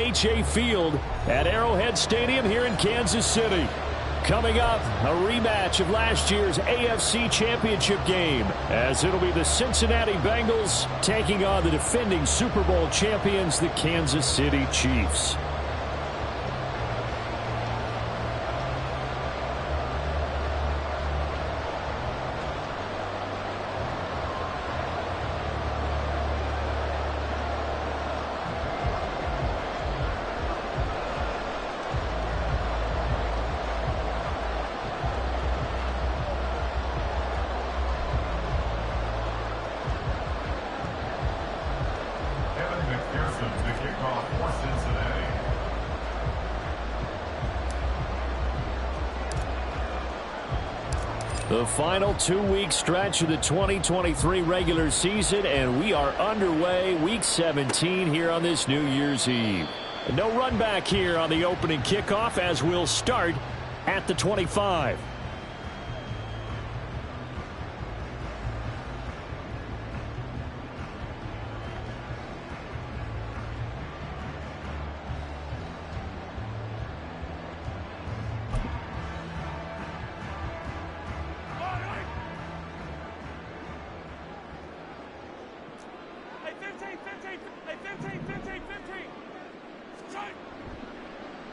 NFHA Field at Arrowhead Stadium here in Kansas City. Coming up, a rematch of last year's AFC Championship game, as it'll be the Cincinnati Bengals taking on the defending Super Bowl champions, the Kansas City Chiefs. The final 2-week stretch of the 2023 regular season, and we are underway week 17 here on this New Year's Eve. No run back here on the opening kickoff as we'll start at the 25.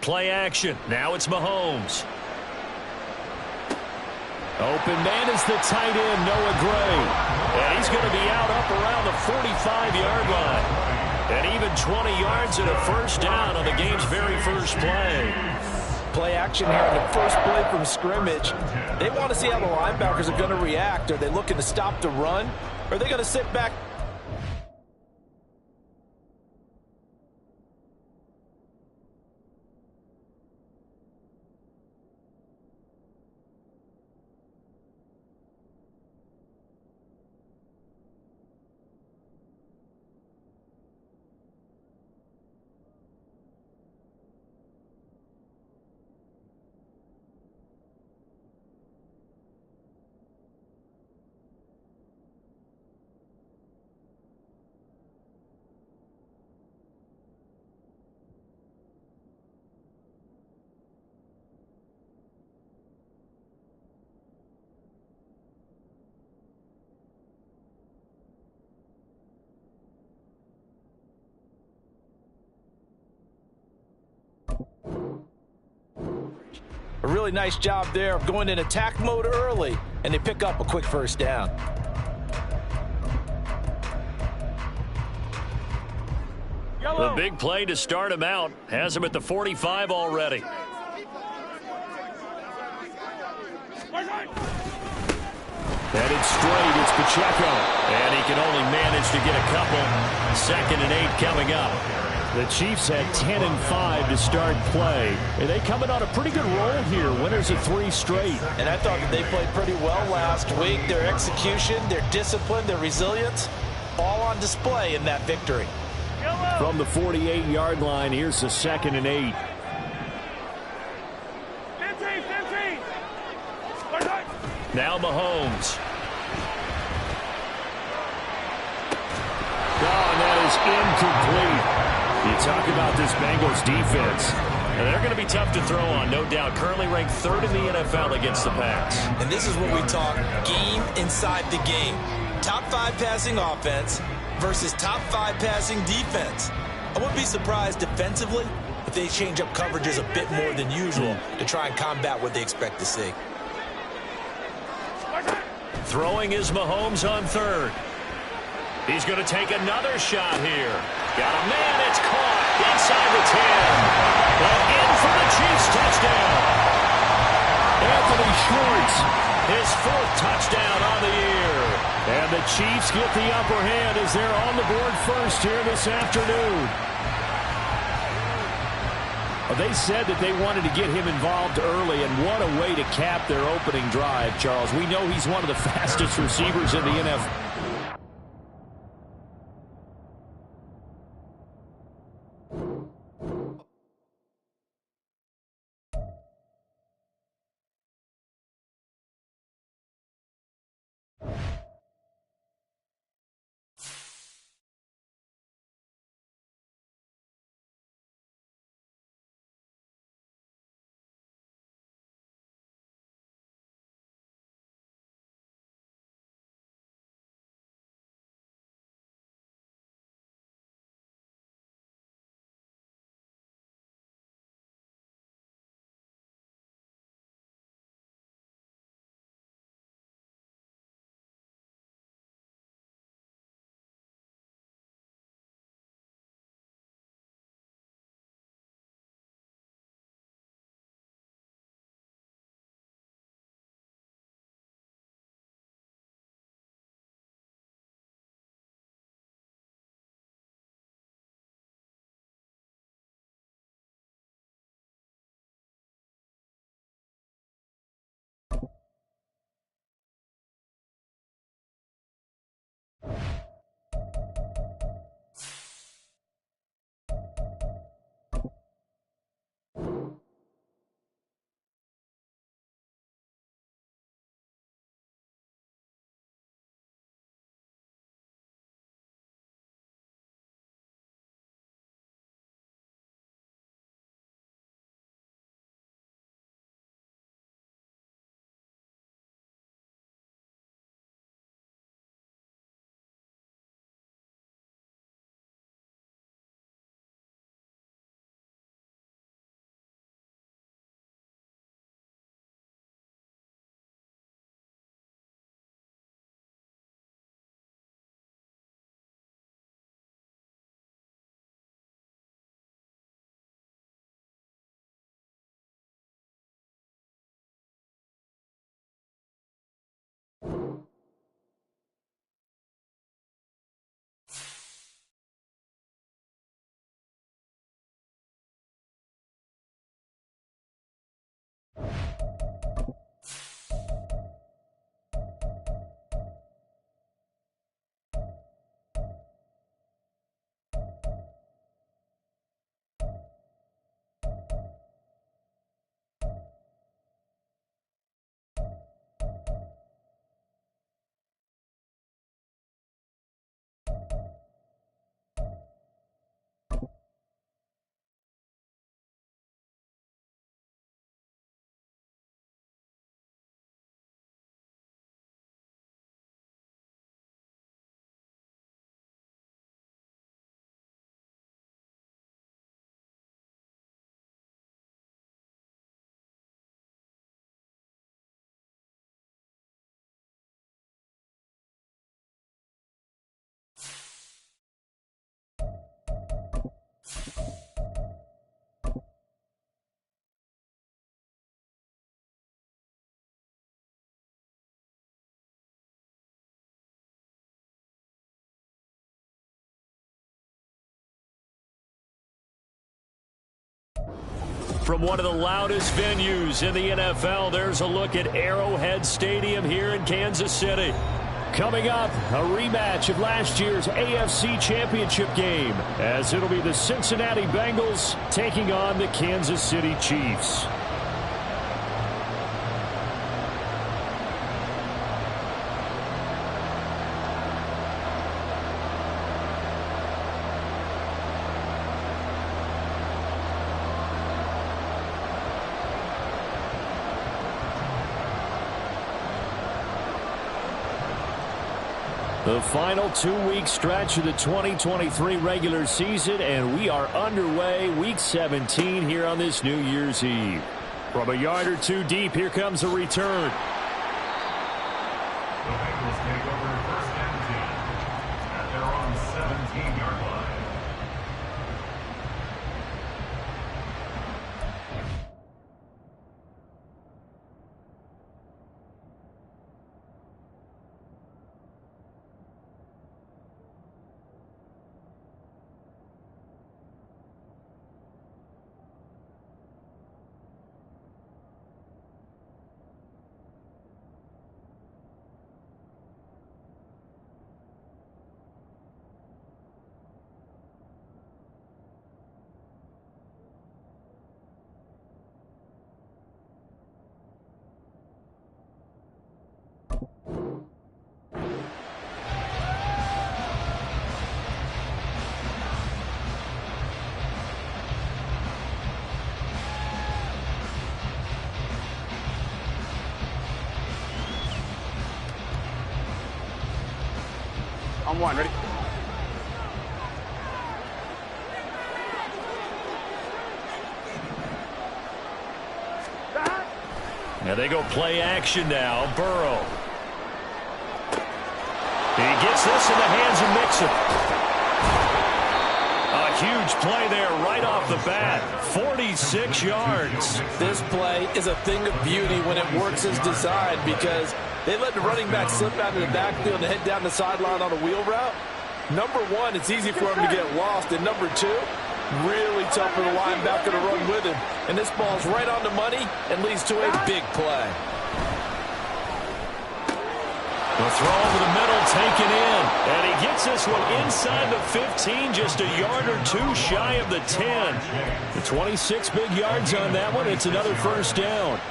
Play action. Now it's Mahomes. Open man is the tight end, Noah Gray. And he's going to be out up around the 45-yard line. And even 20 yards and a first down on the game's very first play. Play action here on the first play from scrimmage. They want to see how the linebackers are going to react. Are they looking to stop the run? Or are they going to sit back? A really nice job there of going in attack mode early, and they pick up a quick first down. The big play to start him out has him at the 45 already. Headed straight, it's Pacheco. And he can only manage to get a couple. 2nd and 8 coming up. The Chiefs had 10 and 5 to start play. And they coming on a pretty good roll here. Winners of 3 straight. And I thought that they played pretty well last week. Their execution, their discipline, their resilience, all on display in that victory. From the 48-yard line, here's the 2nd and 8. Now Mahomes. Oh, and that is incomplete. You talk about this Bengals defense. And they're going to be tough to throw on, no doubt. Currently ranked 3rd in the NFL against the pass. And this is what we talk game inside the game. Top 5 passing offense versus top 5 passing defense. I wouldn't be surprised defensively if they change up coverages a bit more than usual to try and combat what they expect to see. Throwing is Mahomes on 3rd. He's going to take another shot here. Got a man, it's caught inside the 10. And in for the Chiefs touchdown. Anthony Schwartz, his 4th touchdown on the year. And the Chiefs get the upper hand as they're on the board first here this afternoon. They said that they wanted to get him involved early, and what a way to cap their opening drive, Charles. We know he's one of the fastest receivers in the NFL. From one of the loudest venues in the NFL, there's a look at Arrowhead Stadium here in Kansas City. Coming up, a rematch of last year's AFC Championship game, as it'll be the Cincinnati Bengals taking on the Kansas City Chiefs. The final 2-week stretch of the 2023 regular season, and we are underway week 17 here on this New Year's Eve. From a yard or two deep, here comes a return. The Bengals take over first and 10 at their own 17-yard line. On one, ready? Now they go play action now. Burrow. He gets this in the hands of Mixon. A huge play there right off the bat. 46 yards. This play is a thing of beauty when it works as designed, because they let the running back slip out of the backfield and head down the sideline on a wheel route. Number one, it's easy for him to get lost. And number two, really tough for the linebacker to run with him. And this ball's right on the money and leads to a big play. The throw over the middle, taken in. And he gets this one inside the 15, just a yard or two shy of the 10. The 26 big yards on that one. It's another first down.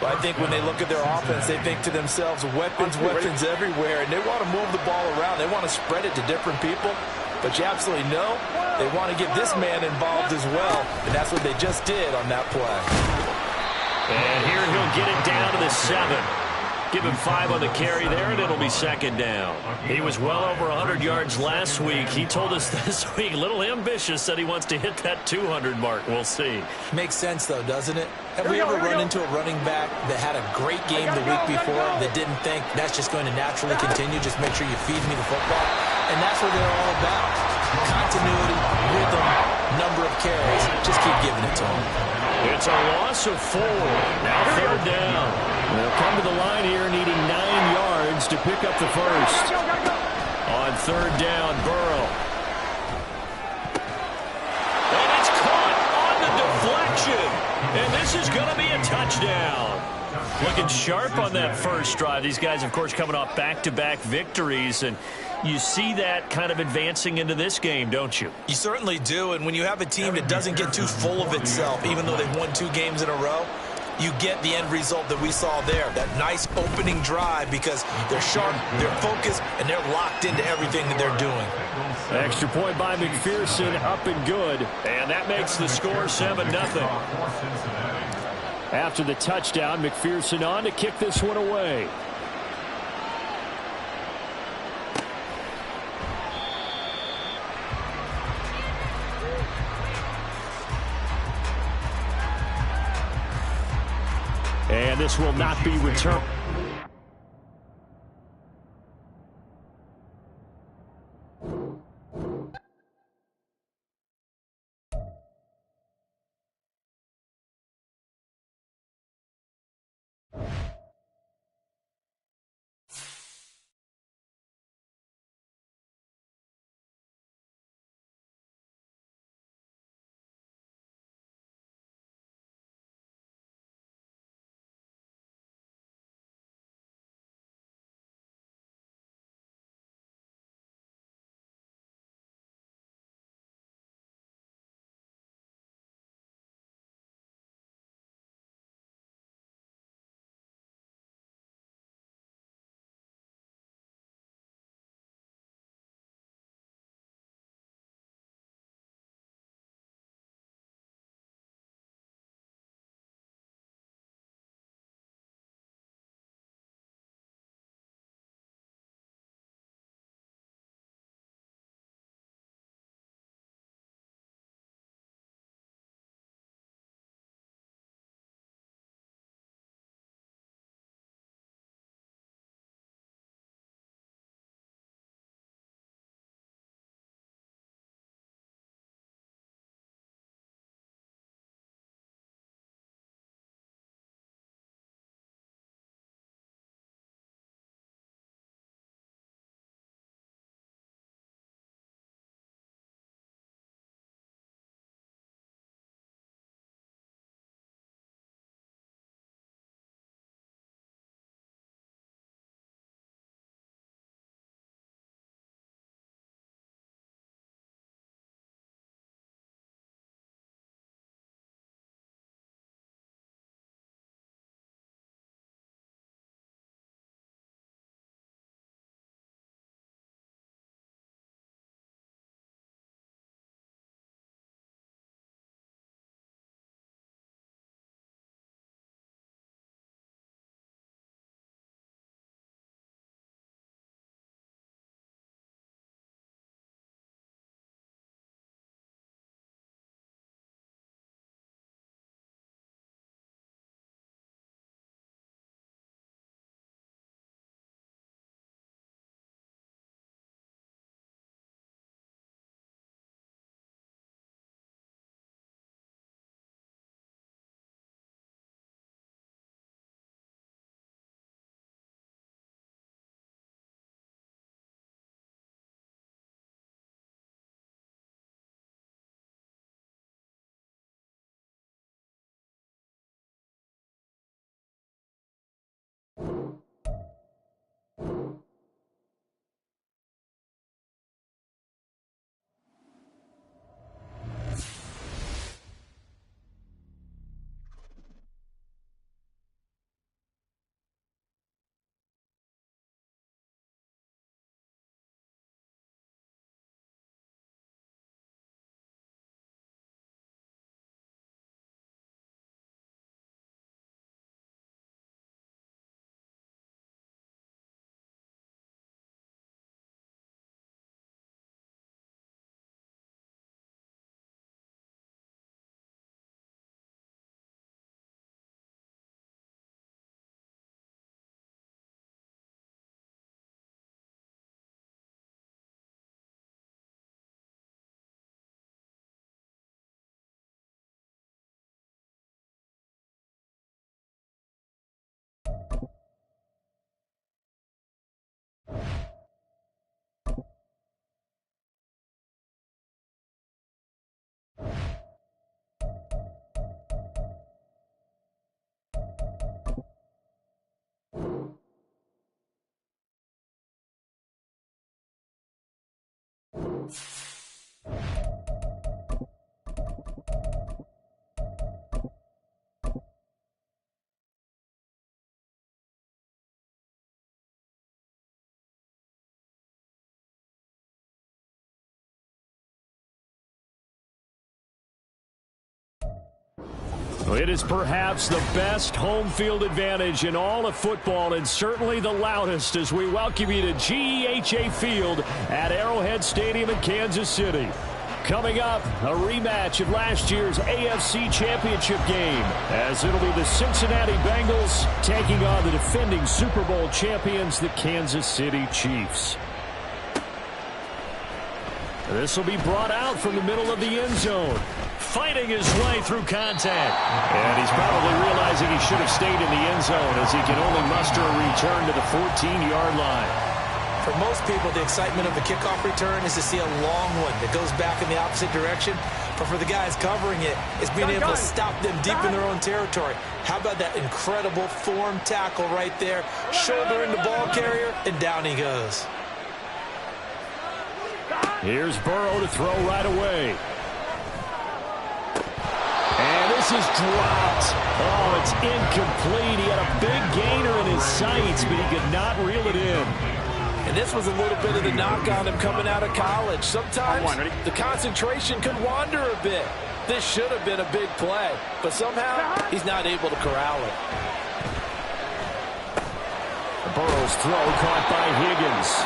Well, I think when they look at their offense, they think to themselves, weapons everywhere, and they want to move the ball around. They want to spread it to different people. But you absolutely know they want to get this man involved as well, and that's what they just did on that play. And here he'll get it down to the 7. Give him 5 on the carry there, and it'll be second down. He was well over 100 yards last week. He told us this week, a little ambitious, said he wants to hit that 200 mark. We'll see. Makes sense, though, doesn't it? Have we ever run into a running back that had a great game the week before that didn't think that's just going to naturally continue? Just make sure you feed me the football. And that's what they're all about. Continuity, rhythm, number of carries. Just keep giving it to them. It's a loss of 4. Now third down. They'll come to the line here needing 9 yards to pick up the first. On third down, Burrow. And it's caught on the deflection. And this is going to be a touchdown. Looking sharp on that first drive. These guys, of course, coming off back-to-back victories, and you see that kind of advancing into this game, don't you? You certainly do, and when you have a team that doesn't get too full of itself, even though they've won 2 games in a row, you get the end result that we saw there, that nice opening drive, because they're sharp, they're focused, and they're locked into everything that they're doing. Extra point by McPherson, up and good. And that makes the score 7-0. After the touchdown, McPherson on to kick this one away. And this will not be returned. It is perhaps the best home field advantage in all of football, and certainly the loudest, as we welcome you to GEHA Field at Arrowhead Stadium in Kansas City. Coming up, a rematch of last year's AFC Championship game, as it'll be the Cincinnati Bengals taking on the defending Super Bowl champions, the Kansas City Chiefs. This will be brought out from the middle of the end zone, fighting his way through contact. And he's probably realizing he should have stayed in the end zone, as he can only muster a return to the 14-yard line. For most people, the excitement of the kickoff return is to see a long one that goes back in the opposite direction. But for the guys covering it, it's being able to stop them deep in their own territory. How about that incredible form tackle right there? Shoulder in the ball carrier, and down he goes. Here's Burrow to throw right away. And this is dropped. Oh, it's incomplete. He had a big gainer in his sights, but he could not reel it in. And this was a little bit of the knock on him coming out of college. Sometimes the concentration could wander a bit. This should have been a big play, but somehow he's not able to corral it. Burrow's throw caught by Higgins.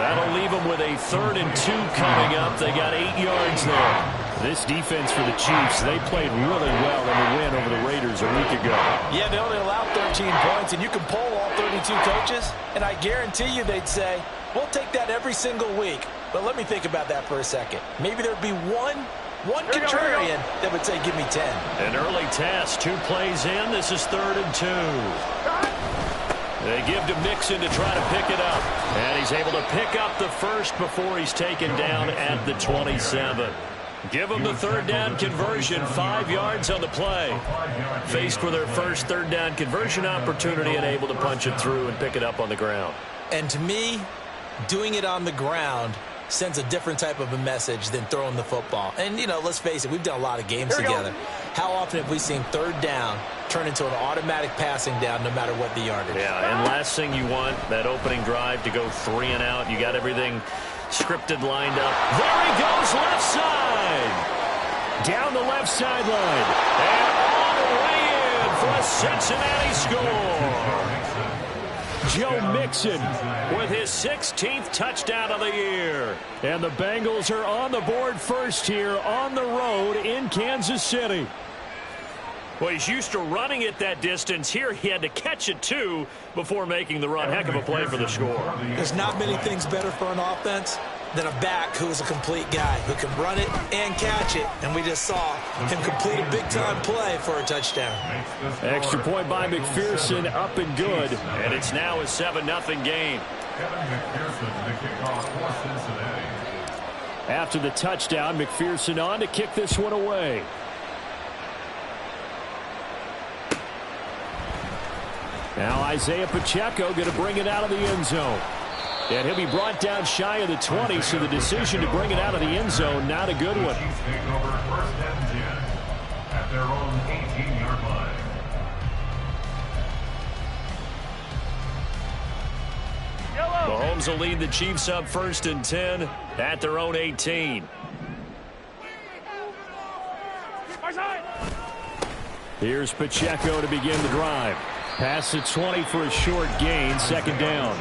That'll leave them with a 3rd and 2 coming up. They got 8 yards there. This defense for the Chiefs, they played really well in the win over the Raiders a week ago. Yeah, they only allowed 13 points, and you can poll all 32 coaches, and I guarantee you they'd say, we'll take that every single week. But let me think about that for a second. Maybe there'd be one contrarian that would say, give me 10. An early test, 2 plays in. This is 3rd and 2. They give to Mixon to try to pick it up. And he's able to pick up the first before he's taken down at the 27. Give them the 3rd down conversion, 5 yards on the play. Faced with their first 3rd down conversion opportunity and able to punch it through and pick it up on the ground. And to me, doing it on the ground sends a different type of a message than throwing the football. And, you know, let's face it, we've done a lot of games together. How often have we seen 3rd down turn into an automatic passing down no matter what the yardage? Yeah, and last thing you want, that opening drive to go 3 and out. You got everything scripted, lined up. There he goes, left side. Down the left sideline. And all the way in for a Cincinnati score. Joe Mixon with his 16th touchdown of the year. And the Bengals are on the board first here on the road in Kansas City. Well, he's used to running it that distance. Here he had to catch it, too, before making the run. Heck of a play for the score. There's not many things better for an offense than a back who is a complete guy who can run it and catch it. And we just saw him complete a big-time play for a touchdown. Extra point by McPherson, up and good. And it's now a 7-0 game. After the touchdown, McPherson on to kick this one away. Now Isaiah Pacheco going to bring it out of the end zone. And he'll be brought down shy of the 20, so the decision to bring it out of the end zone, not a good one. At their own 18-yard line. Mahomes will lead the Chiefs up 1st and 10 at their own 18. Here's Pacheco to begin the drive. Pass the 20 for a short gain, 2nd down.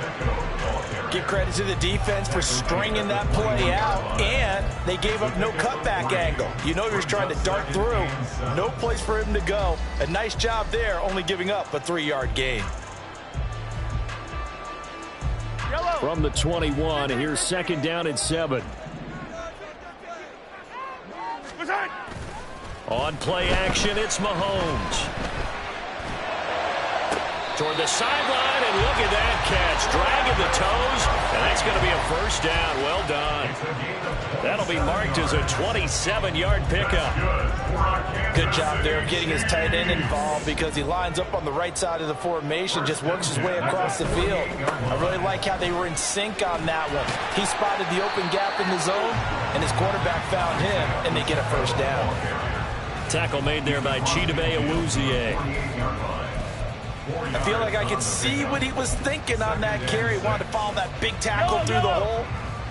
Give credit to the defense for stringing that play out, and they gave up no cutback angle. You know he was trying to dart through. No place for him to go. A nice job there, only giving up a 3-yard gain. From the 21, here's 2nd down and 7. On play action, it's Mahomes. Toward the sideline, and look at that catch. Dragging the toes, and that's going to be a 1st down. Well done. That'll be marked as a 27-yard pickup. Good job there of getting his tight end involved, because he lines up on the right side of the formation, just works his way across the field. I really like how they were in sync on that one. He spotted the open gap in the zone, and his quarterback found him, and they get a 1st down. Tackle made there by Chidobe Awuzie. I feel like I could see what he was thinking on that carry. Wanted to follow that big tackle through the hole.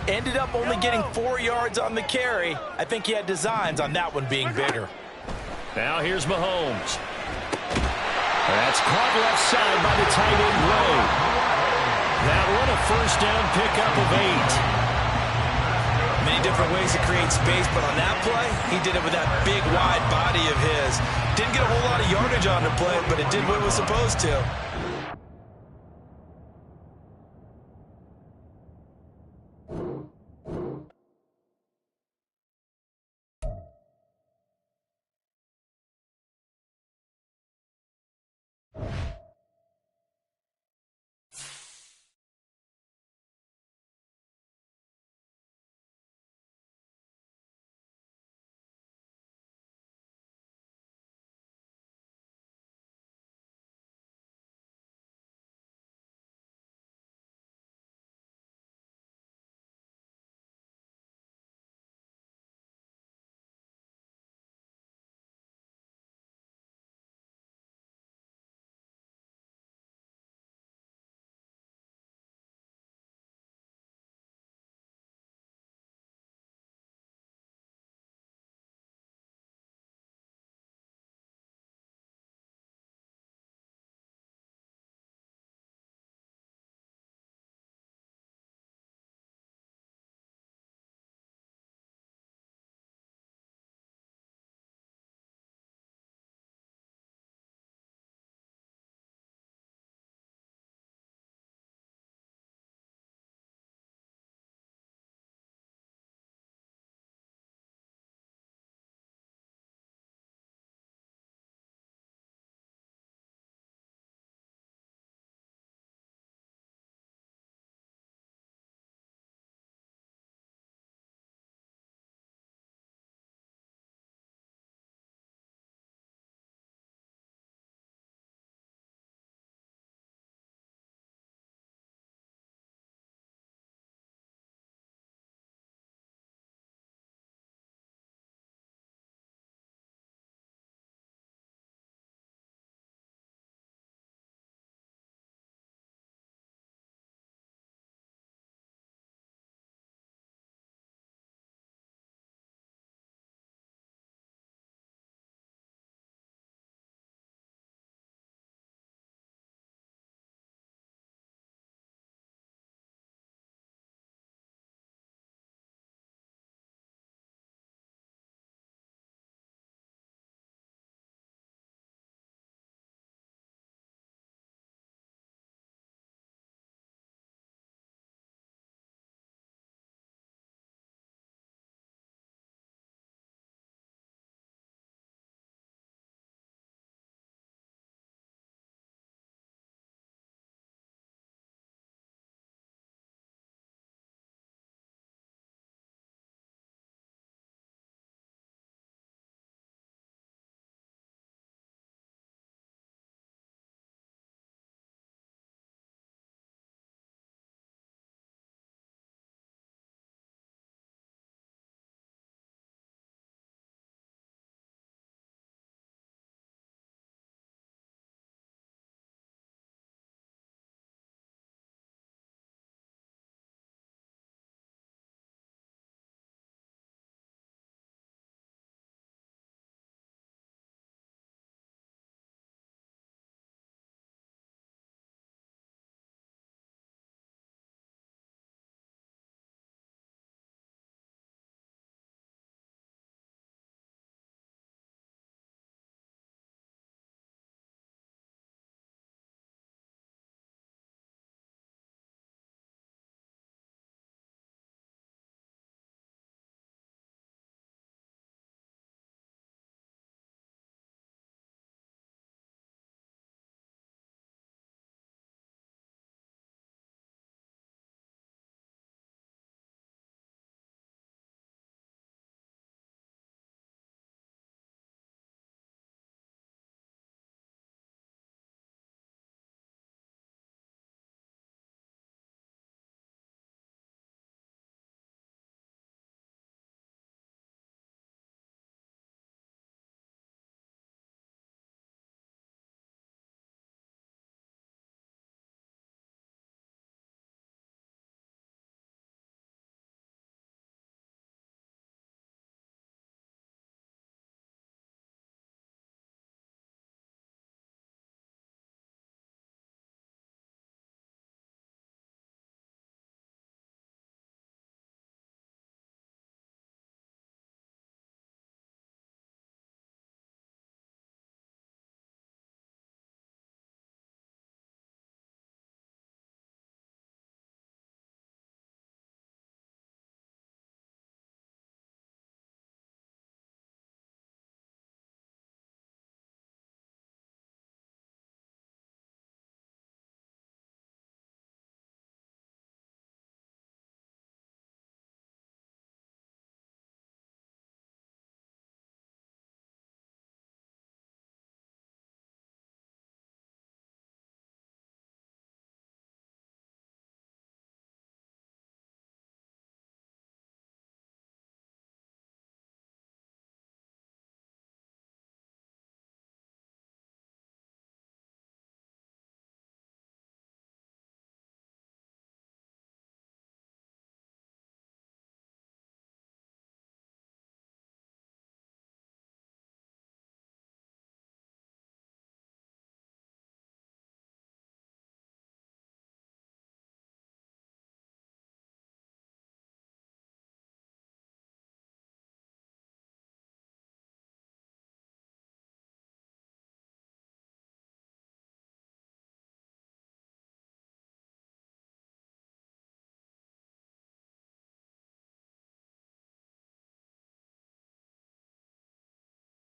Ended up only getting 4 yards on the carry. I think he had designs on that one being bigger. Now here's Mahomes. That's caught left side by the tight end, Rowe. That one a first down pickup of 8. Many different ways to create space, but on that play, he did it with that big, wide body of his. Didn't get a whole lot of yardage on the play, but it did what it was supposed to.